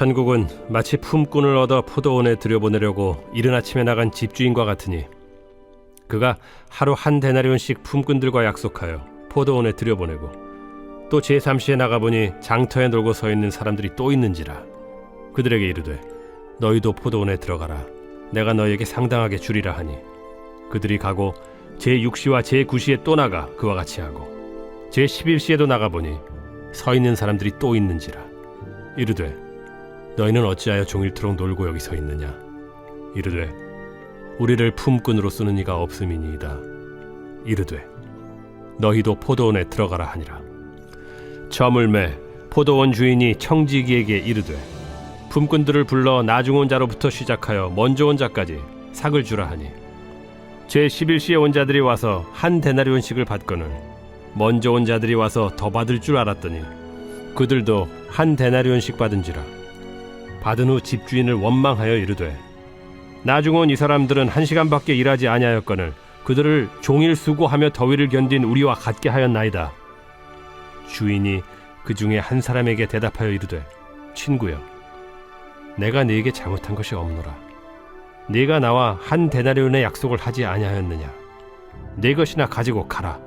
천국은 마치 품꾼을 얻어 포도원에 들여보내려고 이른 아침에 나간 집주인과 같으니 그가 하루 한 데나리온씩 품꾼들과 약속하여 포도원에 들여보내고 또 제3시에 나가보니 장터에 놀고 서 있는 사람들이 또 있는지라 그들에게 이르되 너희도 포도원에 들어가라 내가 너희에게 상당하게 주리라 하니 그들이 가고 제6시와 제9시에 또 나가 그와 같이 하고 제11시에도 나가보니 서 있는 사람들이 또 있는지라 이르되 너희는 어찌하여 종일토록 놀고 여기 서 있느냐 이르되 우리를 품꾼으로 쓰는 이가 없음이니이다 이르되 너희도 포도원에 들어가라 하니라. 저물매 포도원 주인이 청지기에게 이르되 품꾼들을 불러 나중 온 자로부터 시작하여 먼저 온 자까지 삭을 주라 하니 제11시에 온 자들이 와서 한 데나리온씩을 받거늘 먼저 온 자들이 와서 더 받을 줄 알았더니 그들도 한 데나리온씩 받은지라. 받은 후 집주인을 원망하여 이르되 나중 온 이 사람들은 1시간밖에 일하지 아니하였거늘 그들을 종일 수고하며 더위를 견딘 우리와 같게 하였나이다. 주인이 그 중에 한 사람에게 대답하여 이르되 친구여 내가 네게 잘못한 것이 없노라. 네가 나와 한 데나리온의 약속을 하지 아니하였느냐. 네 것이나 가지고 가라.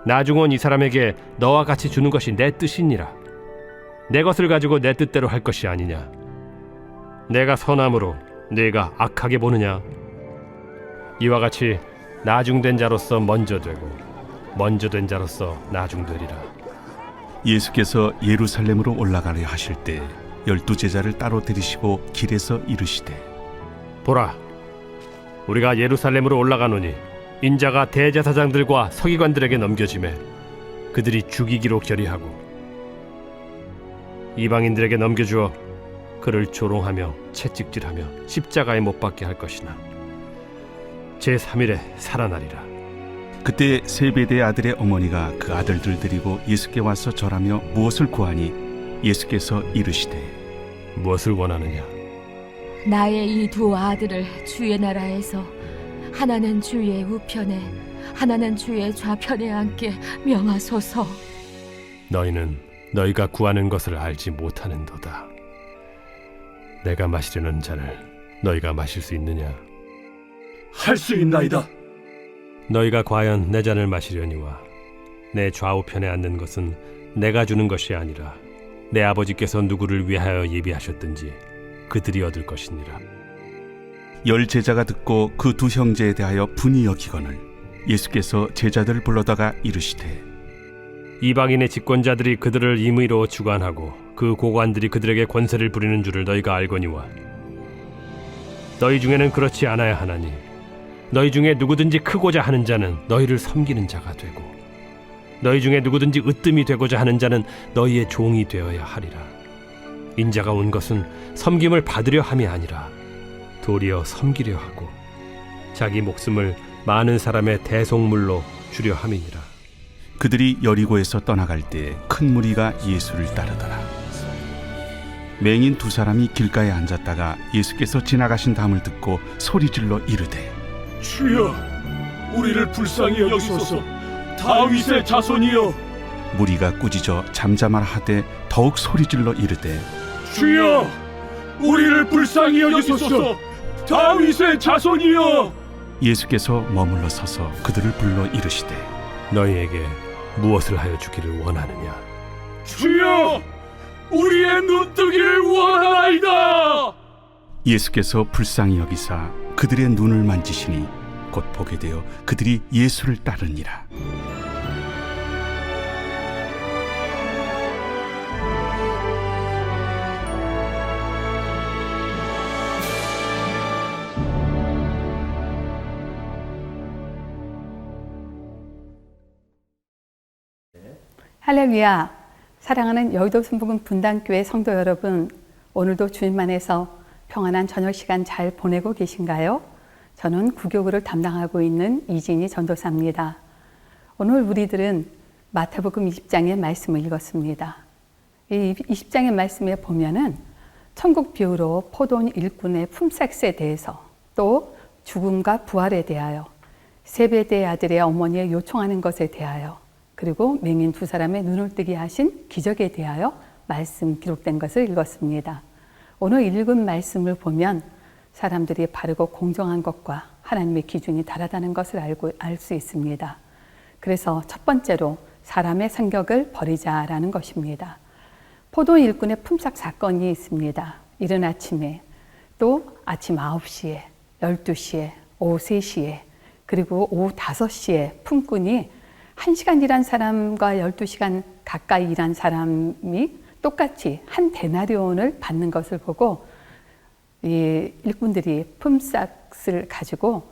나중 온 이 사람에게 너와 같이 주는 것이 내 뜻이니라. 내 것을 가지고 내 뜻대로 할 것이 아니냐. 내가 선함으로 네가 악하게 보느냐. 이와 같이 나중된 자로서 먼저 되고 먼저 된 자로서 나중되리라. 예수께서 예루살렘으로 올라가려 하실 때 12제자를 따로 들이시고 길에서 이르시되 보라 우리가 예루살렘으로 올라가노니 인자가 대제사장들과 서기관들에게 넘겨지매 그들이 죽이기로 결의하고 이방인들에게 넘겨주어 그를 조롱하며 채찍질하며 십자가에 못 박게 할 것이나 제3일에 살아나리라. 그때 세베대의 아들의 어머니가 그 아들들 데리고 예수께 와서 절하며 무엇을 구하니 예수께서 이르시되 무엇을 원하느냐. 나의 이 두 아들을 주의 나라에서 하나는 주의 우편에 하나는 주의 좌편에 앉게 명하소서. 너희는 너희가 구하는 것을 알지 못하는도다. 내가 마시려는 잔을 너희가 마실 수 있느냐. 할 수 있나이다. 너희가 과연 내 잔을 마시려니와 내 좌우편에 앉는 것은 내가 주는 것이 아니라 내 아버지께서 누구를 위하여 예비하셨든지 그들이 얻을 것이니라. 10제자가 듣고 그 두 형제에 대하여 분이 여기거늘 예수께서 제자들을 불러다가 이르시되 이방인의 집권자들이 그들을 임의로 주관하고 그 고관들이 그들에게 권세를 부리는 줄을 너희가 알거니와 너희 중에는 그렇지 않아야 하나니 너희 중에 누구든지 크고자 하는 자는 너희를 섬기는 자가 되고 너희 중에 누구든지 으뜸이 되고자 하는 자는 너희의 종이 되어야 하리라. 인자가 온 것은 섬김을 받으려 함이 아니라 도리어 섬기려 하고 자기 목숨을 많은 사람의 대속물로 주려 함이니라. 그들이 여리고에서 떠나갈 때 큰 무리가 예수를 따르더라. 맹인 두 사람이 길가에 앉았다가 예수께서 지나가신 다음을 듣고 소리질러 이르되 주여, 우리를 불쌍히 여기소서. 다윗의 자손이여. 무리가 꾸짖어 잠잠하라 하되 더욱 소리질러 이르되 주여, 우리를 불쌍히 여기소서. 다윗의 자손이여. 예수께서 머물러 서서 그들을 불러 이르시되 너희에게 무엇을 하여 주기를 원하느냐. 주여, 우리의 눈뜨기를 원하나이다. 예수께서 불쌍히 여기사 그들의 눈을 만지시니 곧 보게 되어 그들이 예수를 따르니라. 할렐루야. 사랑하는 여의도 순복음 분당교회 성도 여러분, 오늘도 주님 안에서 평안한 저녁 시간 잘 보내고 계신가요? 저는 구교구를 담당하고 있는 이진희 전도사입니다. 오늘 우리들은 마태복음 20장의 말씀을 읽었습니다. 이 20장의 말씀에 보면은 천국 비유로 포도원 일꾼의 품삯에 대해서 또 죽음과 부활에 대하여 세베대의 아들의 어머니의 요청하는 것에 대하여 그리고 맹인 두 사람의 눈을 뜨게 하신 기적에 대하여 말씀 기록된 것을 읽었습니다. 오늘 읽은 말씀을 보면 사람들이 바르고 공정한 것과 하나님의 기준이 다르다는 것을 알 수 있습니다. 그래서 첫 번째로 사람의 생각을 버리자라는 것입니다. 포도 일꾼의 품삯 사건이 있습니다. 이른 아침에, 또 아침 9시에, 12시에, 오후 3시에, 그리고 오후 5시에 품꾼이 1시간 일한 사람과 12시간 가까이 일한 사람이 똑같이 한 데나리온을 받는 것을 보고 이 일꾼들이 품삯을 가지고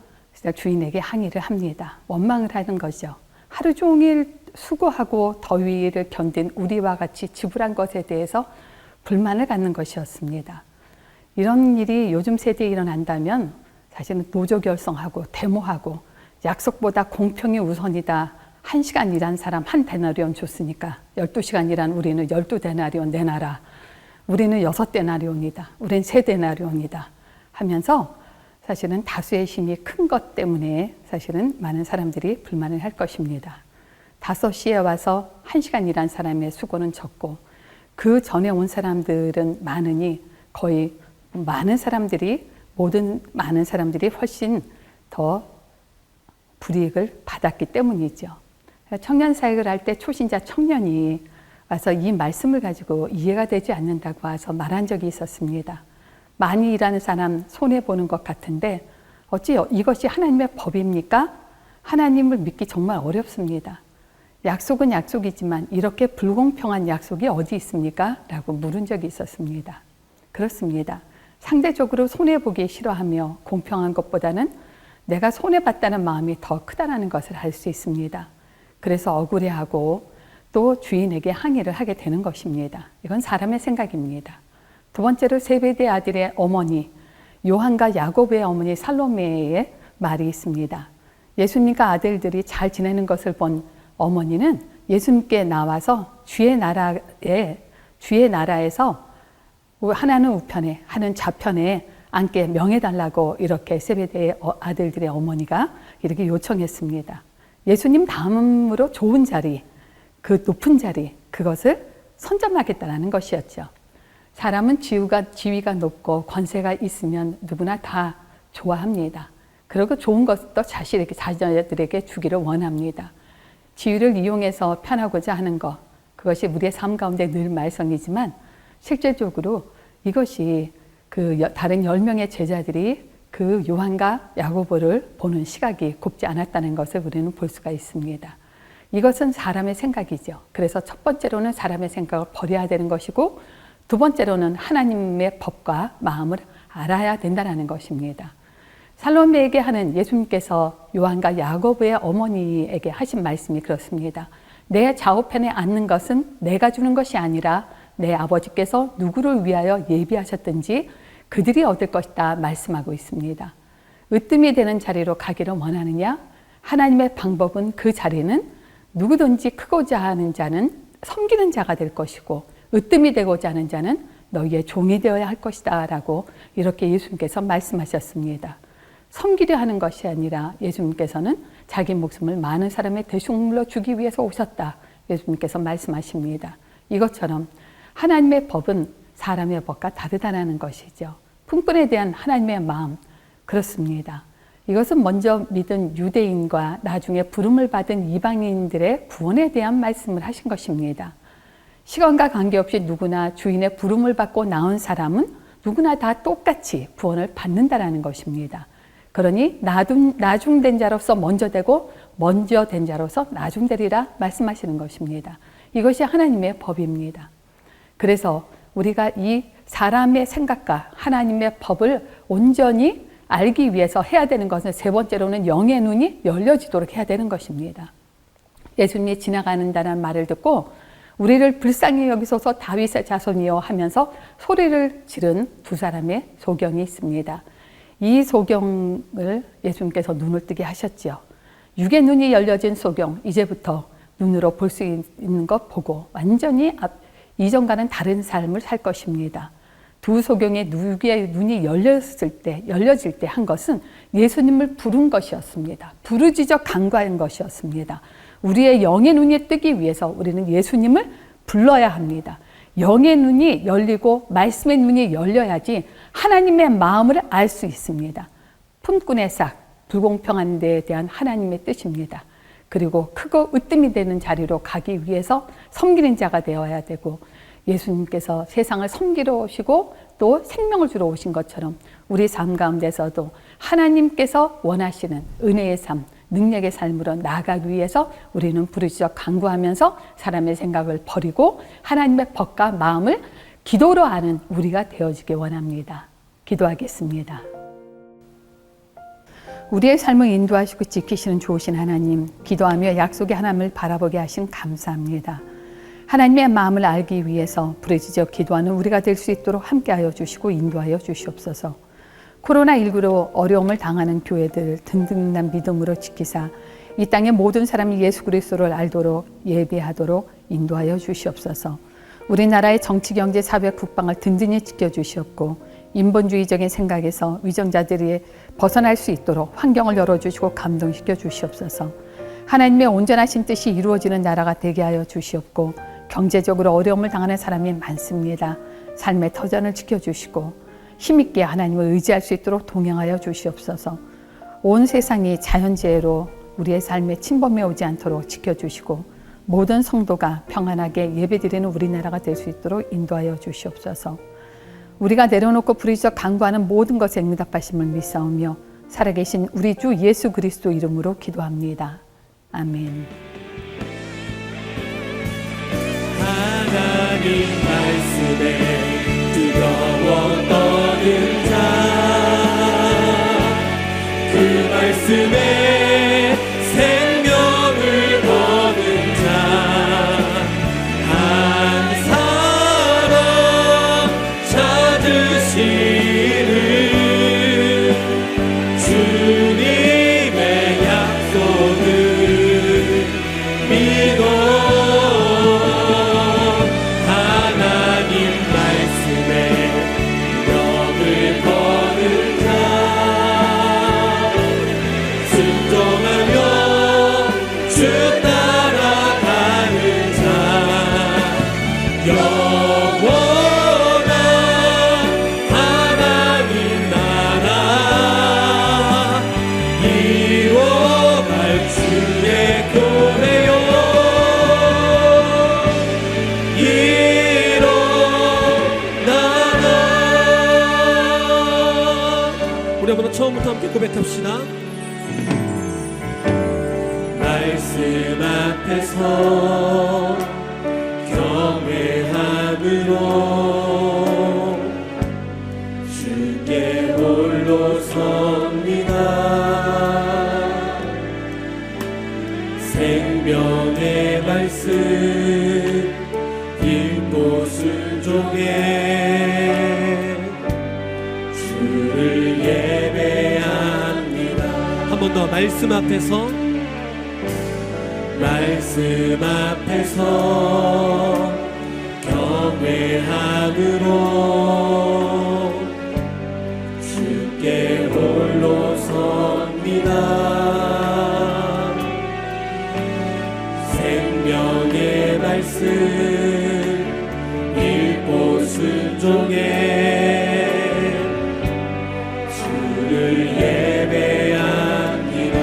주인에게 항의를 합니다. 원망을 하는 거죠. 하루 종일 수고하고 더위를 견딘 우리와 같이 지불한 것에 대해서 불만을 갖는 것이었습니다. 이런 일이 요즘 세대에 일어난다면 사실은 노조 결성하고 데모하고 약속보다 공평이 우선이다. 1시간 일한 사람 한 데나리온 줬으니까 12시간 일한 우리는 12데나리온 내놔라. 우리는 6데나리온이다. 우리는 3데나리온이다. 하면서 사실은 다수의 힘이 큰 것 때문에 사실은 많은 사람들이 불만을 할 것입니다. 5시에 와서 1시간 일한 사람의 수고는 적고 그 전에 온 사람들은 많으니 거의 많은 사람들이 훨씬 더 불이익을 받았기 때문이죠. 청년 사역을 할 때 초신자 청년이 와서 이 말씀을 가지고 이해가 되지 않는다고 와서 말한 적이 있었습니다. 많이 일하는 사람 손해보는 것 같은데 어찌 이것이 하나님의 법입니까? 하나님을 믿기 정말 어렵습니다. 약속은 약속이지만 이렇게 불공평한 약속이 어디 있습니까? 라고 물은 적이 있었습니다. 그렇습니다. 상대적으로 손해보기 싫어하며 공평한 것보다는 내가 손해봤다는 마음이 더 크다는 것을 알 수 있습니다. 그래서 억울해하고 또 주인에게 항의를 하게 되는 것입니다. 이건 사람의 생각입니다. 두 번째로 세베대 아들의 어머니, 요한과 야고보의 어머니 살로메의 말이 있습니다. 예수님과 아들들이 잘 지내는 것을 본 어머니는 예수님께 나와서 주의 나라에서 하나는 우편에, 하나는 좌편에 앉게 명해달라고 이렇게 세베대의 아들들의 어머니가 이렇게 요청했습니다. 예수님 다음으로 좋은 자리, 그 높은 자리, 그것을 선점하겠다는 것이었죠. 사람은 지위가 높고 권세가 있으면 누구나 다 좋아합니다. 그리고 좋은 것도 자녀들에게 주기를 원합니다. 지위를 이용해서 편하고자 하는 것, 그것이 우리의 삶 가운데 늘 말썽이지만 실제적으로 이것이 다른 10명의 제자들이 그 요한과 야고보를 보는 시각이 곱지 않았다는 것을 우리는 볼 수가 있습니다. 이것은 사람의 생각이죠. 그래서 첫 번째로는 사람의 생각을 버려야 되는 것이고 두 번째로는 하나님의 법과 마음을 알아야 된다는 것입니다. 살로메에게 하는 예수님께서 요한과 야고보의 어머니에게 하신 말씀이 그렇습니다. 내 좌우편에 앉는 것은 내가 주는 것이 아니라 내 아버지께서 누구를 위하여 예비하셨든지 그들이 얻을 것이다 말씀하고 있습니다. 으뜸이 되는 자리로 가기를 원하느냐? 하나님의 방법은 그 자리는 누구든지 크고자 하는 자는 섬기는 자가 될 것이고 으뜸이 되고자 하는 자는 너희의 종이 되어야 할 것이다 라고 이렇게 예수님께서 말씀하셨습니다. 섬기려 하는 것이 아니라 예수님께서는 자기 목숨을 많은 사람의 대속물로 주기 위해서 오셨다. 예수님께서 말씀하십니다. 이것처럼 하나님의 법은 사람의 법과 다르다는 것이죠. 품꾼에 대한 하나님의 마음, 그렇습니다. 이것은 먼저 믿은 유대인과 나중에 부름을 받은 이방인들의 구원에 대한 말씀을 하신 것입니다. 시간과 관계없이 누구나 주인의 부름을 받고 나온 사람은 누구나 다 똑같이 구원을 받는다는 것입니다. 그러니 나중된 자로서 먼저 되고 먼저 된 자로서 나중되리라 말씀하시는 것입니다. 이것이 하나님의 법입니다. 그래서 우리가 이 사람의 생각과 하나님의 법을 온전히 알기 위해서 해야 되는 것은 세 번째로는 영의 눈이 열려지도록 해야 되는 것입니다. 예수님이 지나가는다는 말을 듣고 우리를 불쌍히 여기소서 다윗의 자손이여 하면서 소리를 지른 두 사람의 소경이 있습니다. 이 소경을 예수님께서 눈을 뜨게 하셨지요. 육의 눈이 열려진 소경, 이제부터 눈으로 볼 수 있는 것 보고 완전히 이전과는 다른 삶을 살 것입니다. 두 소경의 육의 눈이 열려질 때 한 것은 예수님을 부른 것이었습니다. 부르짖어 간구한 것이었습니다. 우리의 영의 눈이 뜨기 위해서 우리는 예수님을 불러야 합니다. 영의 눈이 열리고 말씀의 눈이 열려야지 하나님의 마음을 알 수 있습니다. 품꾼의 싹, 불공평한 데에 대한 하나님의 뜻입니다. 그리고 크고 으뜸이 되는 자리로 가기 위해서 섬기는 자가 되어야 되고, 예수님께서 세상을 섬기러 오시고 또 생명을 주러 오신 것처럼 우리 삶 가운데서도 하나님께서 원하시는 은혜의 삶, 능력의 삶으로 나아가기 위해서 우리는 부르짖어 간구하면서 사람의 생각을 버리고 하나님의 법과 마음을 기도로 아는 우리가 되어지길 원합니다. 기도하겠습니다. 우리의 삶을 인도하시고 지키시는 좋으신 하나님, 기도하며 약속의 하나님을 바라보게 하신 감사합니다. 하나님의 마음을 알기 위해서 부르짖어 기도하는 우리가 될 수 있도록 함께하여 주시고 인도하여 주시옵소서. 코로나19로 어려움을 당하는 교회들 든든한 믿음으로 지키사 이 땅의 모든 사람이 예수 그리스도를 알도록 예배하도록 인도하여 주시옵소서. 우리나라의 정치, 경제, 사회, 국방을 든든히 지켜주시옵고 인본주의적인 생각에서 위정자들이 벗어날 수 있도록 환경을 열어주시고 감동시켜 주시옵소서. 하나님의 온전하신 뜻이 이루어지는 나라가 되게 하여 주시옵고 경제적으로 어려움을 당하는 사람이 많습니다. 삶의 터전을 지켜주시고 힘있게 하나님을 의지할 수 있도록 동행하여 주시옵소서. 온 세상이 자연재해로 우리의 삶에 침범해 오지 않도록 지켜주시고 모든 성도가 평안하게 예배드리는 우리나라가 될 수 있도록 인도하여 주시옵소서. 우리가 내려놓고 부르짖어 간구하는 모든 것에 응답하심을 믿사오며 살아계신 우리 주 예수 그리스도 이름으로 기도합니다. 아멘. 하나님 말씀에 뜨거워 떠는 자, 그 말씀에 생명을 거는 자, 한 사람 찾으시는 주님의 약속을 믿어 처음부터 함께 고백합시다. 말씀 앞에서 경외함으로 주께 홀로 섭니다. 생명의 말씀 읽고 순종해 주를 예배합니다. 한 번 더 말씀 앞에서 경외함으로 주께 홀로 섭니다. 생명의 말씀 읽고 순종해 주를 예배합니다.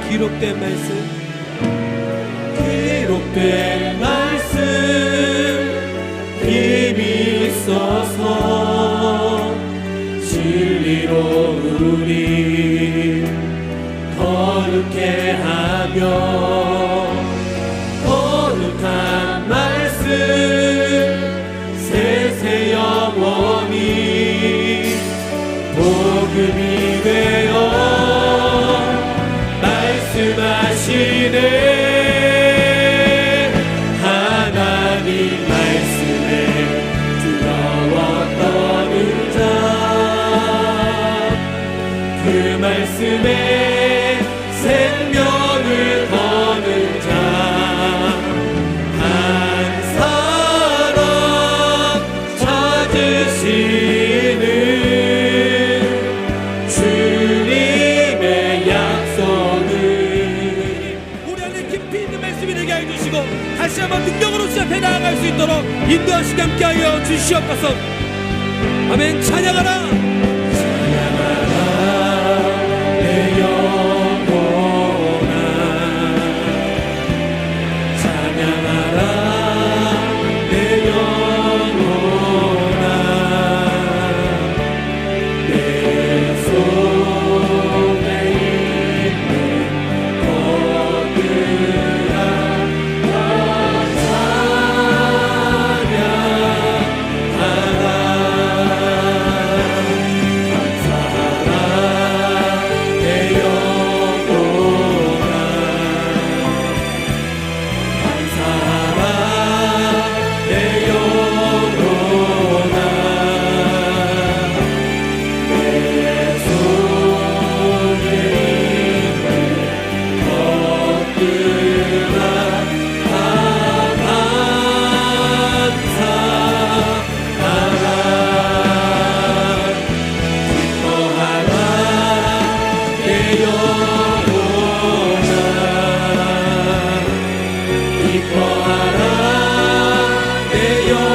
기록된 말씀 힘이 있어서 진리로 우리 거룩해 하며 거룩한 말씀 세세 영원히 복음이 되어 말씀하시네. 하나님 말씀에 뜨거워 떠는 자, 그 말씀에 생명을 거는 자, 한 사람 찾으시는 주님의 약속을 우리 안에 깊이 있는 말씀이 되게 해주시고 다시 한번 능력으로 시작해 나아갈 수 수 있도록 인도하시게 함께하여 주시옵소서. 아멘. 찬양하라. 내 영혼아 찬양하라 내 영혼아 내 손에 있는 것들아 다 기뻐하라 내 영혼아